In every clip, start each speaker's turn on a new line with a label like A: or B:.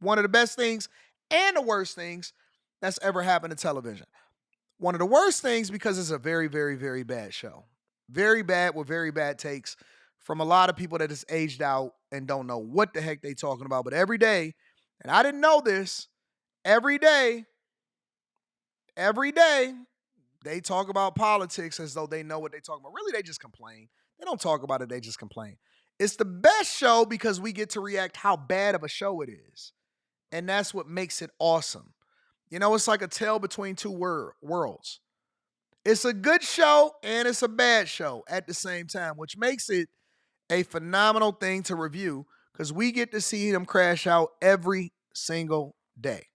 A: one of the best things and the worst things that's ever happened to television. One of the worst things because it's a very, very, very bad show. Very bad with very bad takes from a lot of people that is aged out and don't know what the heck they talking about. But every day, and I didn't know this, every day, they talk about politics as though they know what they talk about. Really, they just complain. They don't talk about it, they just complain. It's the best show because we get to react how bad of a show it is. And that's what makes it awesome. You know, it's like a tale between two worlds. It's a good show and it's a bad show at the same time, which makes it a phenomenal thing to review because we get to see them crash out every single day.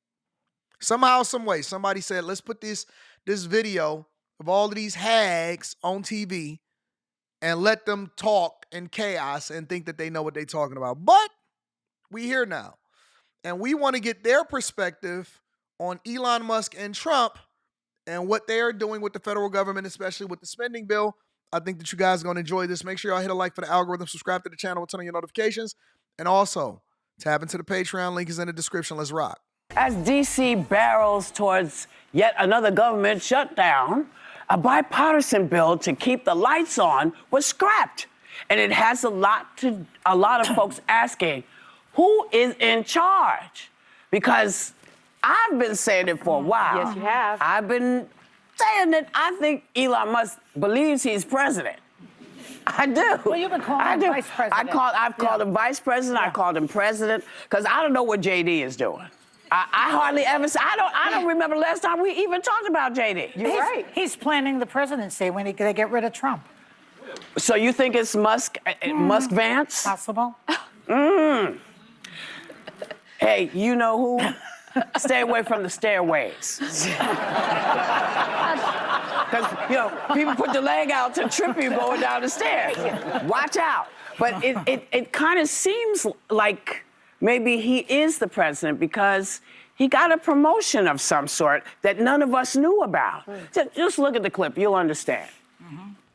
A: Somehow, some way, somebody said, let's put this video of all of these hags on TV and let them talk in chaos and think that they know what they're talking about. But we here now, and we want to get their perspective on Elon Musk and Trump and what they are doing with the federal government, especially with the spending bill. I think that you guys are going to enjoy this. Make sure y'all hit a like for the algorithm, subscribe to the channel with turn on your notifications, and also tap into the Patreon. Link is in the description. Let's rock.
B: As D.C. barrels towards yet another government shutdown, a bipartisan bill to keep the lights on was scrapped. And it has a lot of folks asking, who is in charge? Because I've been saying it for a while.
C: Yes, you have.
B: I've been saying that I think Elon Musk believes he's president. I do.
C: Well, you've been calling him vice president.
B: I've called him vice president. I called him president because I don't know what JD is doing. I hardly ever say, I don't remember the last time we even talked about JD.
C: You're right. He's planning the presidency when they get rid of Trump.
B: So you think it's Musk Vance?
C: Possible.
B: Hey, you know who? Stay away from the stairways. Because, you know, people put the leg out to trip you going down the stairs. Watch out. But it kind of seems like maybe he is the president because he got a promotion of some sort that none of us knew about. Just look at the clip, you'll understand.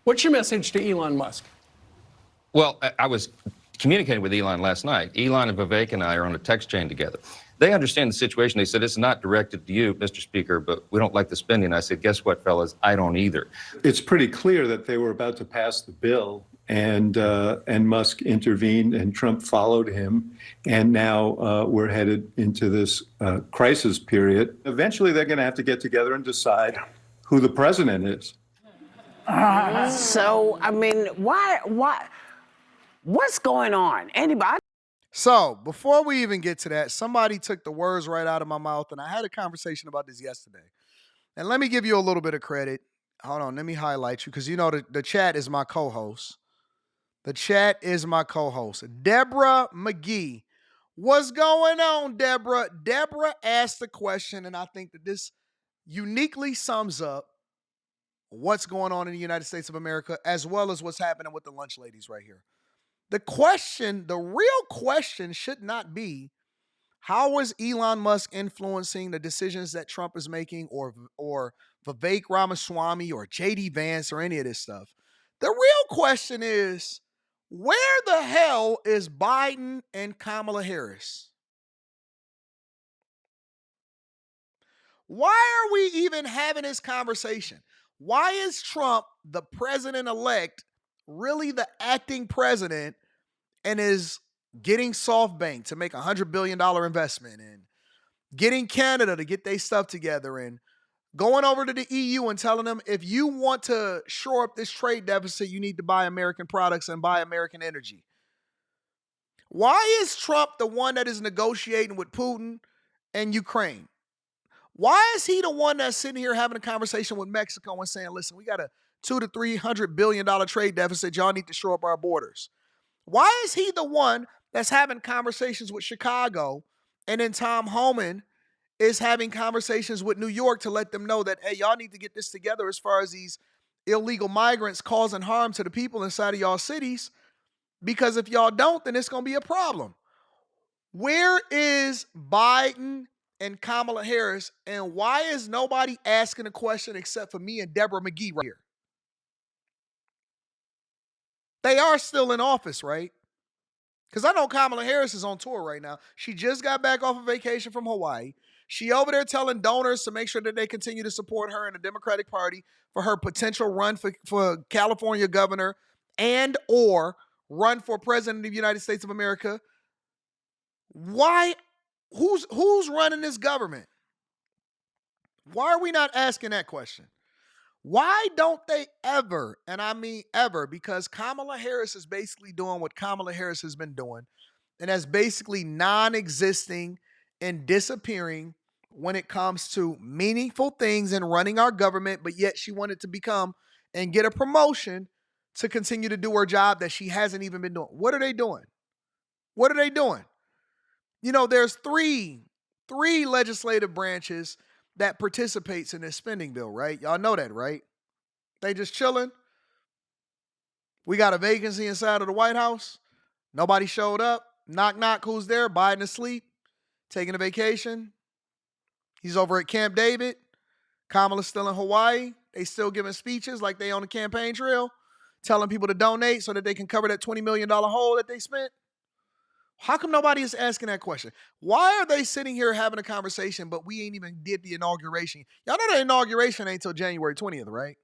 D: What's your message to Elon Musk?
E: Well, I was communicating with Elon last night. Elon and Vivek and I are on a text chain together. They understand the situation. They said, it's not directed to you, Mr. Speaker, but we don't like the spending. I said, guess what, fellas? I don't either.
F: It's pretty clear that they were about to pass the bill, and Musk intervened, and Trump followed him, and now we're headed into this crisis period. Eventually, they're going to have to get together and decide who the president is.
B: So, I mean, what's going on? Anybody?
A: So before we even get to that, somebody took the words right out of my mouth, and I had a conversation about this yesterday. And let me give you a little bit of credit. Hold on, let me highlight you because you know the chat is my co-host. The chat is my co-host. Deborah McGee. What's going on, Deborah? Deborah asked the question, and I think that this uniquely sums up what's going on in the United States of America, as well as what's happening with the lunch ladies right here. The question, the real question should not be, how is Elon Musk influencing the decisions that Trump is making or Vivek Ramaswamy or JD Vance or any of this stuff? The real question is, where the hell is Biden and Kamala Harris? Why are we even having this conversation? Why is Trump, the president-elect, really the acting president and is getting SoftBank to make $100 billion investment and getting Canada to get their stuff together and going over to the EU and telling them, if you want to shore up this trade deficit, you need to buy American products and buy American energy? Why is Trump the one that is negotiating with Putin and Ukraine? Why is he the one that's sitting here having a conversation with Mexico and saying, listen, we got a $200 to $300 billion trade deficit. Y'all need to shore up our borders. Why is he the one that's having conversations with Chicago and then Tom Homan is having conversations with New York to let them know that, hey, y'all need to get this together as far as these illegal migrants causing harm to the people inside of y'all cities, because if y'all don't, then it's going to be a problem. Where is Biden and Kamala Harris, and why is nobody asking a question except for me and Deborah McGee right here? They are still in office, right? Because I know Kamala Harris is on tour right now. She just got back off of vacation from Hawaii. She over there telling donors to make sure that they continue to support her in the Democratic Party for her potential run for California governor and or run for president of the United States of America. Why? Who's running this government? Why are we not asking that question? Why don't they ever, and I mean ever, because Kamala Harris is basically doing what Kamala Harris has been doing, and that's basically non-existing and disappearing when it comes to meaningful things in running our government, but yet she wanted to become and get a promotion to continue to do her job that she hasn't even been doing. What are they doing? What are they doing? You know, there's three legislative branches that participates in this spending bill, right? Y'all know that, right? They just chilling. We got a vacancy inside of the White House. Nobody showed up. Knock, knock, who's there? Biden asleep, taking a vacation. He's over at Camp David. Kamala's still in Hawaii. They still giving speeches like they on the campaign trail, telling people to donate so that they can cover that $20 million hole that they spent. How come nobody is asking that question? Why are they sitting here having a conversation, but we ain't even did the inauguration? Y'all know the inauguration ain't until January 20th, right?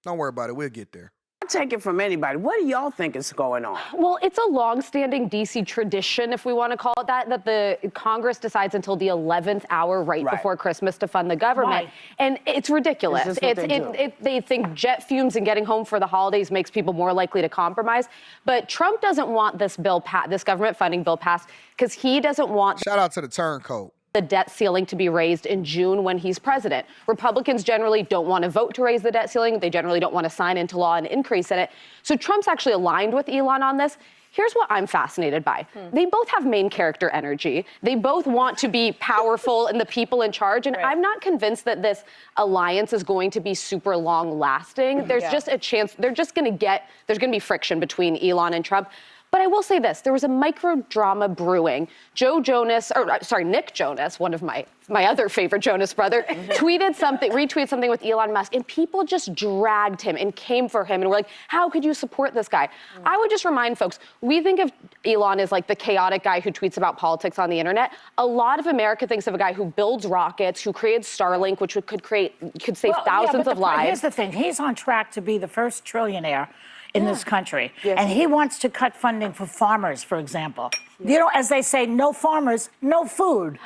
A: Don't worry about it. We'll get there.
B: I'll take it from anybody. What do y'all think is going on?
G: Well, it's a long-standing D.C. tradition, if we want to call it that, that the Congress decides until the 11th hour right before Christmas to fund the government.
C: Why?
G: And it's ridiculous. They think jet fumes and getting home for the holidays makes people more likely to compromise. But Trump doesn't want this bill this government funding bill passed because he doesn't want
A: Shout out to the turncoat.
G: the debt ceiling to be raised in June when he's president. Republicans generally don't want to vote to raise the debt ceiling. They generally don't want to sign into law an increase in it. So Trump's actually aligned with Elon on this. Here's what I'm fascinated by. They both have main character energy. They both want to be powerful and the people in charge. And I'm not convinced that this alliance is going to be super long lasting. There's just a chance there's going to be friction between Elon and Trump. But I will say this, there was a micro drama brewing. Nick Jonas, one of my other favorite Jonas brother, retweeted something with Elon Musk, and people just dragged him and came for him and were like, how could you support this guy? I would just remind folks, we think of Elon as like the chaotic guy who tweets about politics on the internet. A lot of America thinks of a guy who builds rockets, who created Starlink, which could save thousands of lives.
C: Here's the thing, he's on track to be the first trillionaire in this country. And he wants to cut funding for farmers, for example. You know, as they say, no farmers, no food.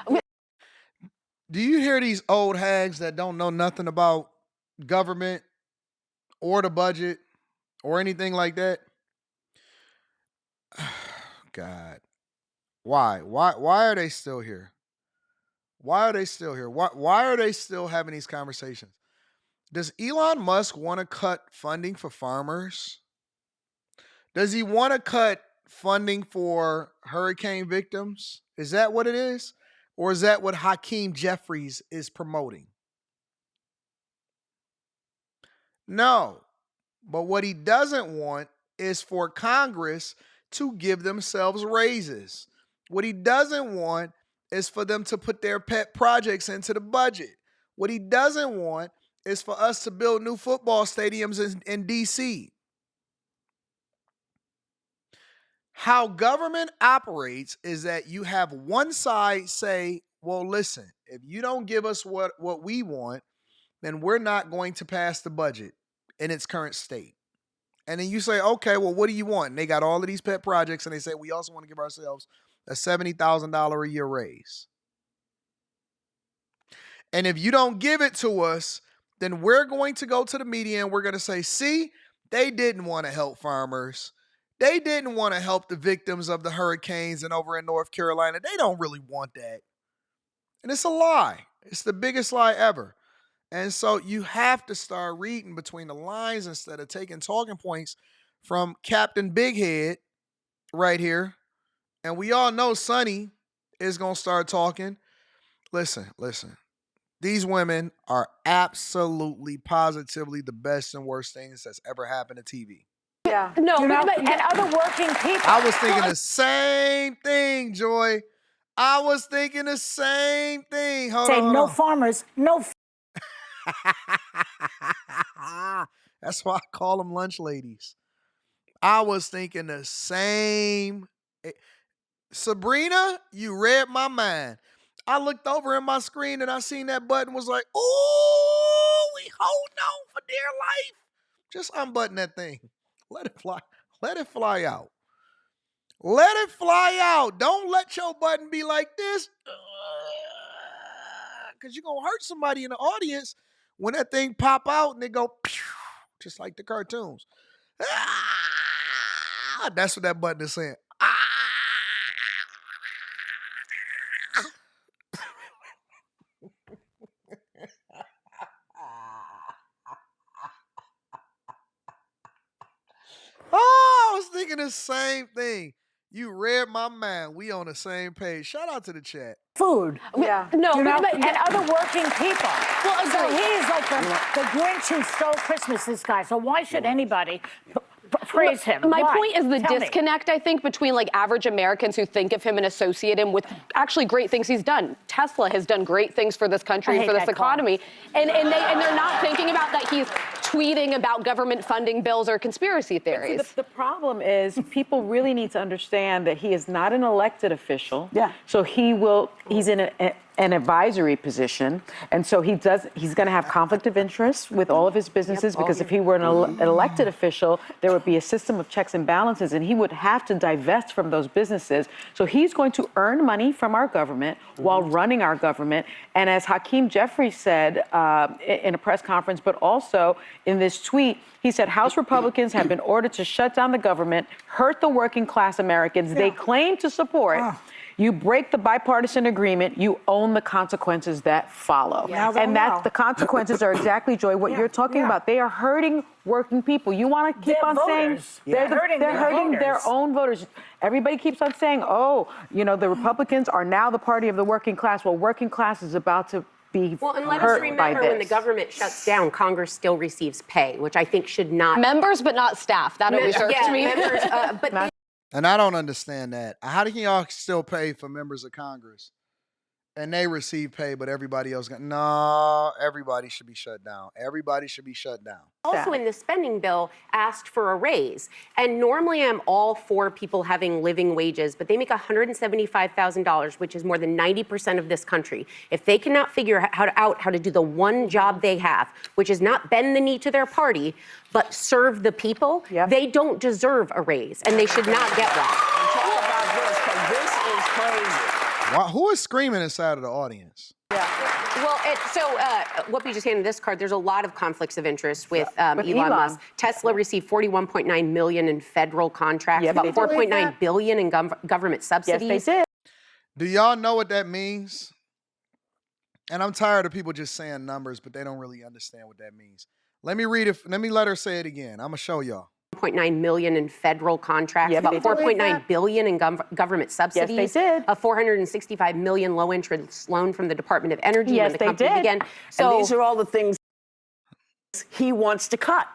A: Do you hear these old hags that don't know nothing about government or the budget or anything like that? God. Why? Why are they still here? Why are they still here? Why are they still having these conversations? Does Elon Musk want to cut funding for farmers? Does he want to cut funding for hurricane victims? Is that what it is? Or is that what Hakeem Jeffries is promoting? No. But what he doesn't want is for Congress to give themselves raises. What he doesn't want is for them to put their pet projects into the budget. What he doesn't want is for us to build new football stadiums in D.C. How government operates is that you have one side say, well, listen, if you don't give us what we want, then we're not going to pass the budget in its current state. And then you say, okay, well, what do you want? And they got all of these pet projects, and they say, we also want to give ourselves a $70,000 a year raise. And if you don't give it to us, then we're going to go to the media and we're going to say, see, they didn't want to help farmers. They didn't want to help the victims of the hurricanes and over in North Carolina. They don't really want that. And it's a lie. It's the biggest lie ever. And so you have to start reading between the lines instead of taking talking points from Captain Big Head right here. And we all know Sonny is going to start talking. Listen. These women are absolutely, positively the best and worst things that's ever happened to TV.
G: Yeah. No,
C: And other working people.
A: I was thinking the same thing, Joy. I was thinking the same thing. Hold
C: Say
A: on.
C: no farmers, no
A: That's why I call them lunch ladies. I was thinking the same. Sabrina, you read my mind. I looked over in my screen and I seen that button was like, oh, we holding on for dear life. Just unbutton that thing. Let it fly. Let it fly out. Let it fly out. Don't let your button be like this. Because you're going to hurt somebody in the audience when that thing pop out and they go, pew, just like the cartoons. That's what that button is saying. Oh, I was thinking the same thing. You read my mind. We on the same page. Shout out to the chat.
C: Food.
G: Yeah. No,
C: You know,
G: but
C: and other working people.
G: Well,
C: So
G: agreed.
C: he's like the Grinch who stole Christmas, this guy. So why should anybody praise him?
G: My
C: Why?
G: point is the
C: Tell me.
G: disconnect, I think, between like average Americans who think of him and associate him with actually great things he's done. Tesla has done great things for this country
C: I
G: and for
C: hate
G: this
C: that car.
G: economy. And they're not thinking about that he's tweeting about government funding bills or conspiracy theories.
H: The problem is people really need to understand that he is not an elected official.
B: Yeah.
H: So he's in an advisory position, and so he's going to have conflict of interest with all of his businesses, because if he were an elected official, there would be a system of checks and balances, and he would have to divest from those businesses. So he's going to earn money from our government while running our government. And as Hakeem Jeffries said in a press conference, but also in this tweet, he said House Republicans have been ordered to shut down the government, hurt the working class Americans they claim to support. You break the bipartisan agreement, you own the consequences that follow. And the consequences are exactly, Joy, what you're talking about. They are hurting working people. You want to keep
C: Their
H: on
C: voters.
H: saying they're
C: Hurting their
H: hurting their
C: voters.
H: own voters. Everybody keeps on saying, oh, the Republicans are now the party of the working class. Well, working class is about to be
I: Well, and let us
H: hurt by
I: remember when the
H: this.
I: government shuts down, Congress still receives pay, which I think should not.
G: Members, but not staff. That always irks
I: Yeah,
G: me.
I: members, but they
A: And I don't understand that. How can y'all still pay for members of Congress? And they receive pay, but everybody else got no. Everybody should be shut down. Everybody should be shut down.
I: also in the spending bill asked for a raise. And normally I'm all for people having living wages, but they make $175,000, which is more than 90% of this country. If they cannot figure out how to do the one job they have, which is not bend the knee to their party, but serve the people, they don't deserve a raise, and they should not get one.
B: Talk about this, 'cause this is crazy.
A: Who is screaming inside of the audience?
I: Well, Whoopi just handed this card. There's a lot of conflicts of interest with Elon Musk. Tesla received $41.9 million in federal contracts, about $4.9 billion in government subsidies.
H: Yes, they did.
A: Do y'all know what that means? And I'm tired of people just saying numbers, but they don't really understand what that means. Let me read it. Let me let her say it again. I'm gonna show y'all.
I: $1.9 million in federal contracts, about $4.9 billion in government subsidies.
H: Yes, they did.
I: A $465 million low-interest loan from the Department of Energy
H: Yes,
I: when the
H: they
I: company
H: did.
I: began.
B: And these are all the things he wants to cut.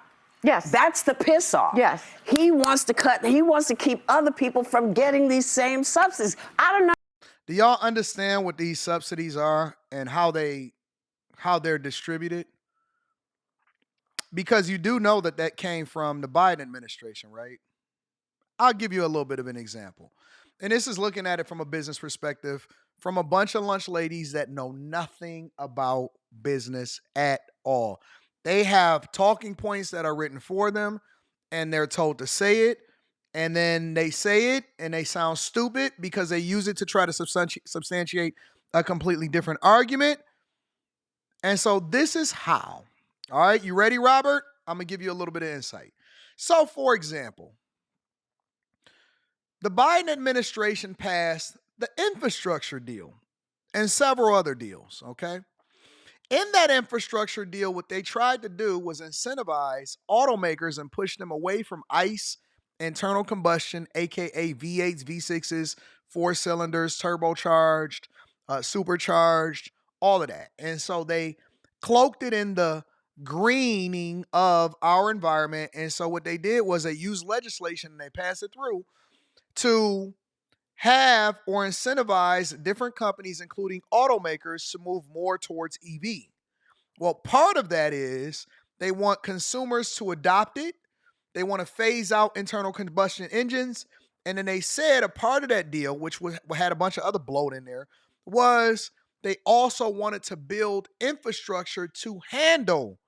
H: Yes.
B: That's the piss off.
H: Yes.
B: He wants to cut, he wants to keep other people from getting these same subsidies. I don't know.
A: Do y'all understand what these subsidies are and how they're distributed? Because you do know that came from the Biden administration, right? I'll give you a little bit of an example. And this is looking at it from a business perspective, from a bunch of lunch ladies that know nothing about business at all. They have talking points that are written for them, and they're told to say it, and then they say it, and they sound stupid because they use it to try to substantiate a completely different argument. And so this is how. All right, you ready, Robert? I'm going to give you a little bit of insight. So, for example, the Biden administration passed the infrastructure deal and several other deals, okay? In that infrastructure deal, what they tried to do was incentivize automakers and push them away from ICE, internal combustion, aka V8s, V6s, 4 cylinders, turbocharged, supercharged, all of that. And so they cloaked it in the greening of our environment. And so what they did was they used legislation and they passed it through to have or incentivize different companies, including automakers, to move more towards EV. Well, part of that is they want consumers to adopt it They want to phase out internal combustion engines. And then they said a part of that deal, which had a bunch of other bloat in there, was they also wanted to build infrastructure to handle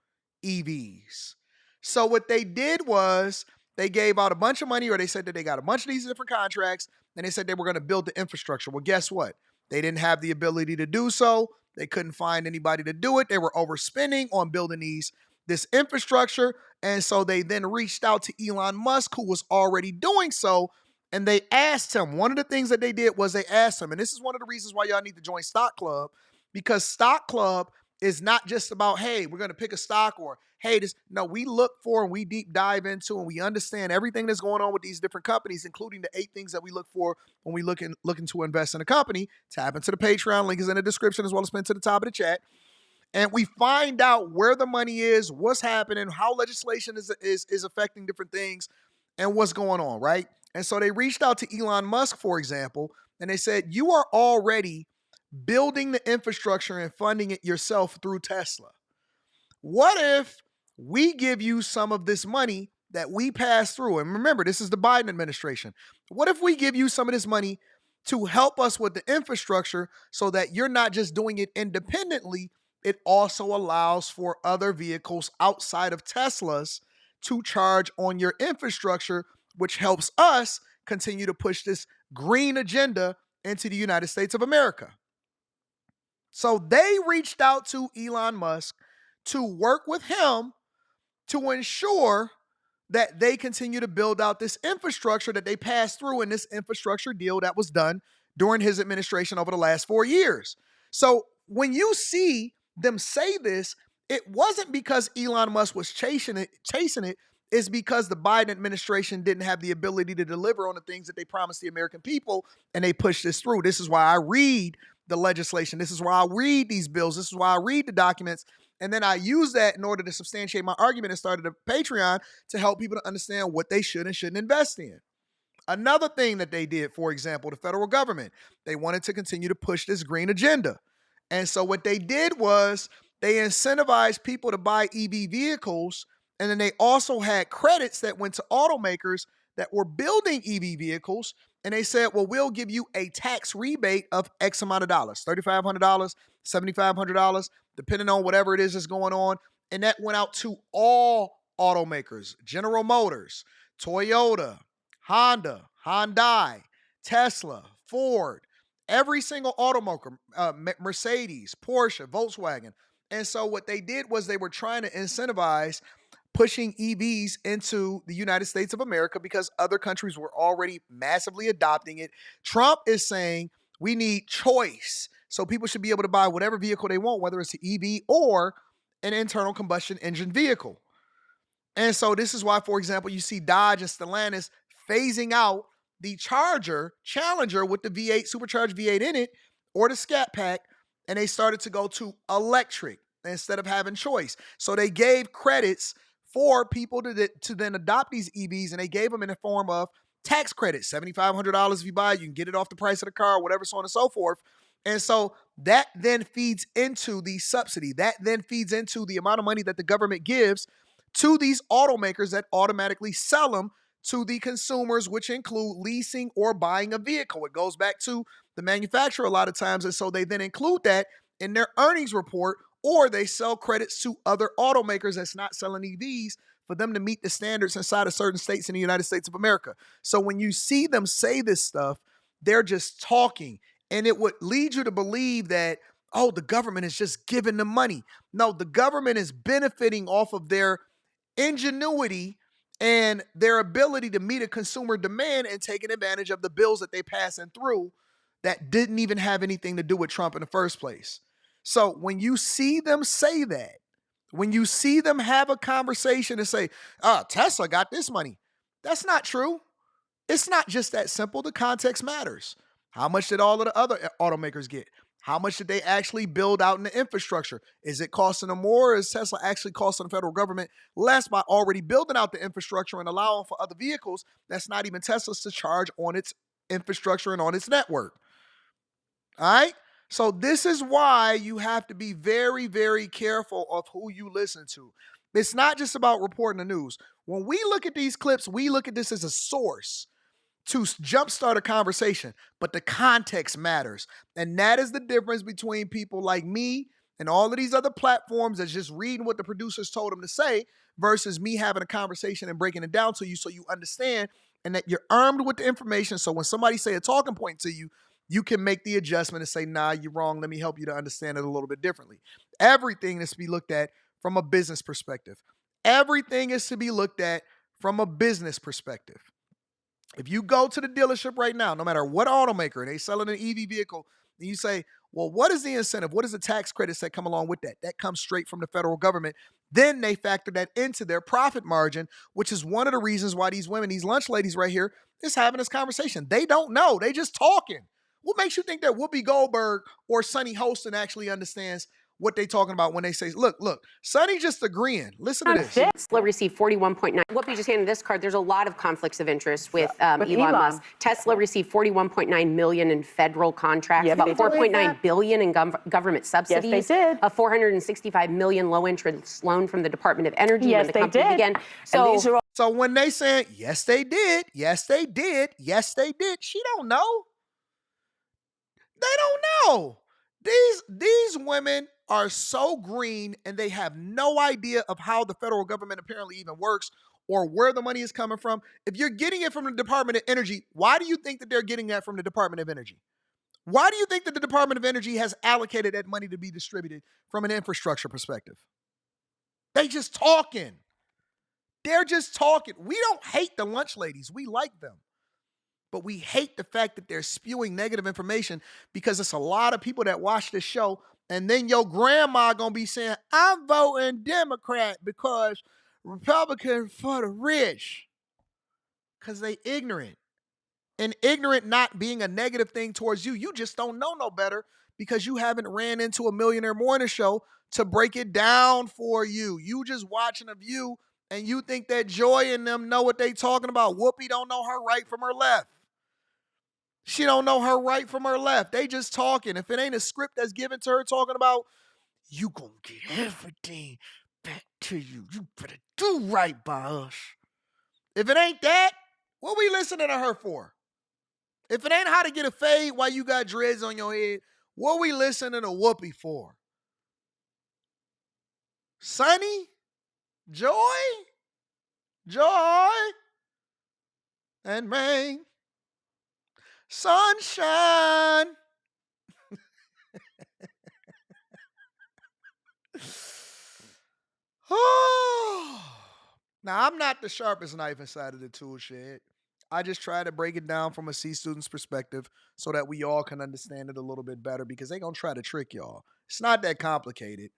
A: EVs. So what they did was they gave out a bunch of money, or they said that they got a bunch of these different contracts, and they said they were going to build the infrastructure. Well, guess what? They didn't have the ability to do so. They couldn't find anybody to do it. They were overspending on building this infrastructure. And so they then reached out to Elon Musk, who was already doing so. And they asked him, one of the things that they did was they asked him, and this is one of the reasons why y'all need to join Stock Club, because Stock Club is not just about, hey, we're going to pick a stock, or, hey, this. No, we look for and we deep dive into and we understand everything that's going on with these different companies, including the 8 things that we look for when we looking to invest in a company. Tap into the Patreon. Link is in the description, as well as pinned to the top of the chat. And we find out where the money is, what's happening, how legislation is affecting different things, and what's going on, right? And so they reached out to Elon Musk, for example, and they said, you are already building the infrastructure and funding it yourself through Tesla. What if we give you some of this money that we pass through? And remember, this is the Biden administration. What if we give you some of this money to help us with the infrastructure so that you're not just doing it independently? It also allows for other vehicles outside of Tesla's to charge on your infrastructure, which helps us continue to push this green agenda into the United States of America. So they reached out to Elon Musk to work with him to ensure that they continue to build out this infrastructure that they passed through in this infrastructure deal that was done during his administration over the last 4 years. So when you see them say this, it wasn't because Elon Musk was chasing it. It's because the Biden administration didn't have the ability to deliver on the things that they promised the American people, and they pushed this through. This is why I read the legislation. This is why I read these bills. This is why I read the documents. And then I use that in order to substantiate my argument and started a Patreon to help people to understand what they should and shouldn't invest in. Another thing that they did, for example, the federal government, they wanted to continue to push this green agenda. And so what they did was they incentivized people to buy EV vehicles, and then they also had credits that went to automakers that were building EV vehicles, and they said, well, we'll give you a tax rebate of X amount of dollars, $3,500, $7,500, depending on whatever it is that's going on. And that went out to all automakers: General Motors, Toyota, Honda, Hyundai, Tesla, Ford, every single automaker, Mercedes, Porsche, Volkswagen. And so what they did was they were trying to incentivize pushing EVs into the United States of America because other countries were already massively adopting it. Trump is saying we need choice. So people should be able to buy whatever vehicle they want, whether it's an EV or an internal combustion engine vehicle. And so this is why, for example, you see Dodge and Stellantis phasing out the Challenger with the V8, supercharged V8 in it, or the Scat Pack, and they started to go to electric instead of having choice. So they gave credits for people to then adopt these EVs, and they gave them in the form of tax credits, $7,500 if you buy it, you can get it off the price of the car, whatever, so on and so forth. And so that then feeds into the subsidy. That then feeds into the amount of money that the government gives to these automakers that automatically sell them to the consumers, which include leasing or buying a vehicle. It goes back to the manufacturer a lot of times, and so they then include that in their earnings report, or they sell credits to other automakers that's not selling EVs for them to meet the standards inside of certain states in the United States of America. So when you see them say this stuff, they're just talking, and it would lead you to believe that, oh, the government is just giving them money. No, the government is benefiting off of their ingenuity and their ability to meet a consumer demand and taking advantage of the bills that they passing through that didn't even have anything to do with Trump in the first place. So when you see them say that, when you see them have a conversation and say, Tesla got this money, that's not true. It's not just that simple. The context matters. How much did all of the other automakers get? How much did they actually build out in the infrastructure? Is it costing them more, or is Tesla actually costing the federal government less by already building out the infrastructure and allowing for other vehicles that's not even Tesla's to charge on its infrastructure and on its network? All right? So this is why you have to be very, very careful of who you listen to. It's not just about reporting the news. When we look at these clips, we look at this as a source to jumpstart a conversation, but the context matters. And that is the difference between people like me and all of these other platforms that's just reading what the producers told them to say versus me having a conversation and breaking it down to you so you understand and that you're armed with the information. So when somebody say a talking point to you, you can make the adjustment and say, nah, you're wrong. Let me help you to understand it a little bit differently. Everything is to be looked at from a business perspective. Everything is to be looked at from a business perspective. If you go to the dealership right now, no matter what automaker, they selling an EV vehicle, and you say, well, what is the incentive? What is the tax credits that come along with that? That comes straight from the federal government. Then they factor that into their profit margin, which is one of the reasons why these women, these lunch ladies right here, is having this conversation. They don't know. They just talking. What makes you think that Whoopi Goldberg or Sunny Hostin actually understands what they talking about when they say, look, Sunny just agreeing. Listen to this.
I: Tesla received 41.9. Whoopi just handed this card. There's a lot of conflicts of interest with Elon Musk. Tesla received 41.9 million in federal contracts, about 4.9 billion in government subsidies.
H: Yes, they did.
I: A 465 million low-interest loan from the Department of Energy
H: Yes,
I: when the
H: they
I: company
H: did.
I: began.
A: So when they say, yes, they did, yes, they did, yes, they did, she don't know. They don't know. These women are so green and they have no idea of how the federal government apparently even works or where the money is coming from. If you're getting it from the Department of Energy, why do you think that they're getting that from the Department of Energy? Why do you think that the Department of Energy has allocated that money to be distributed from an infrastructure perspective? They just talking. They're just talking. We don't hate the lunch ladies. We like them. But we hate the fact that they're spewing negative information because it's a lot of people that watch this show, and then your grandma gonna be saying, I'm voting Democrat because Republican for the rich. Because they ignorant. And ignorant not being a negative thing towards you. You just don't know no better because you haven't ran into a Millionaire Morning Show to break it down for you. You just watching a View and you think that Joy and them know what they talking about. Whoopi don't know her right from her left. She don't know her right from her left. They just talking. If it ain't a script that's given to her talking about, you gonna get everything back to you. You better do right by us. If it ain't that, what we listening to her for? If it ain't how to get a fade while you got dreads on your head, what we listening to Whoopi for? Sunny? Joy? Joy? And rain? Sunshine. Now, I'm not the sharpest knife inside of the tool shed. I just try to break it down from a C student's perspective so that we all can understand it a little bit better because they're going to try to trick y'all. It's not that complicated.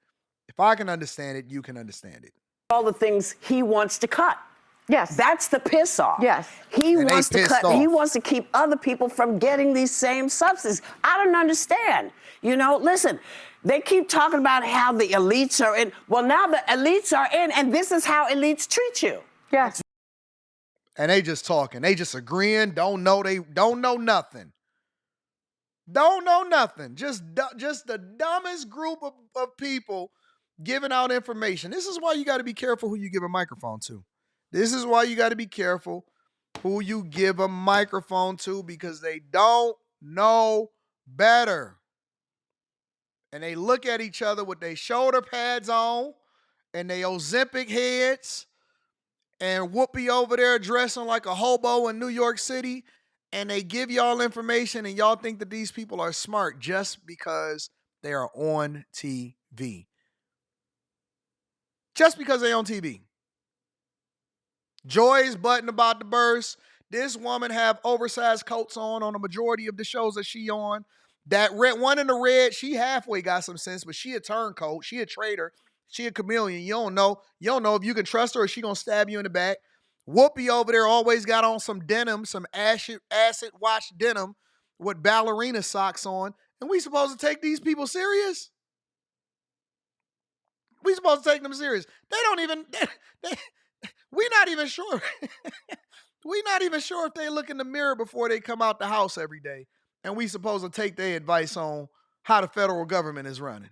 A: If I can understand it, you can understand it.
B: All the things he wants to cut.
H: Yes.
B: That's the piss off.
H: Yes.
B: He
A: And
B: wants
A: they
B: to
A: pissed
B: cut, he
A: off.
B: wants to keep other people from getting these same subsidies. I don't understand. You know, listen, they keep talking about how the elites are in. Well, now the elites are in, and this is how elites treat you.
H: Yes.
A: And they just talking. They just agreeing. Don't know nothing. Don't know nothing. Just the dumbest group of people giving out information. This is why you got to be careful who you give a microphone to. This is why you got to be careful who you give a microphone to because they don't know better. And they look at each other with their shoulder pads on and they Ozempic heads and Whoopi over there dressing like a hobo in New York City, and they give y'all information and y'all think that these people are smart just because they are on TV. Just because they're on TV. Joy's button about to burst. This woman have oversized coats on a majority of the shows that she on. That red one in the red, she halfway got some sense, but she a turncoat. She a traitor. She a chameleon. You don't know if you can trust her or she gonna stab you in the back. Whoopi over there always got on some denim, some acid wash denim with ballerina socks on. And we supposed to take these people serious? We supposed to take them serious. They don't even, we're not even sure. We're not even sure if they look in the mirror before they come out the house every day. And we supposed to take their advice on how the federal government is running.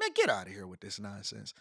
A: Man, get out of here with this nonsense.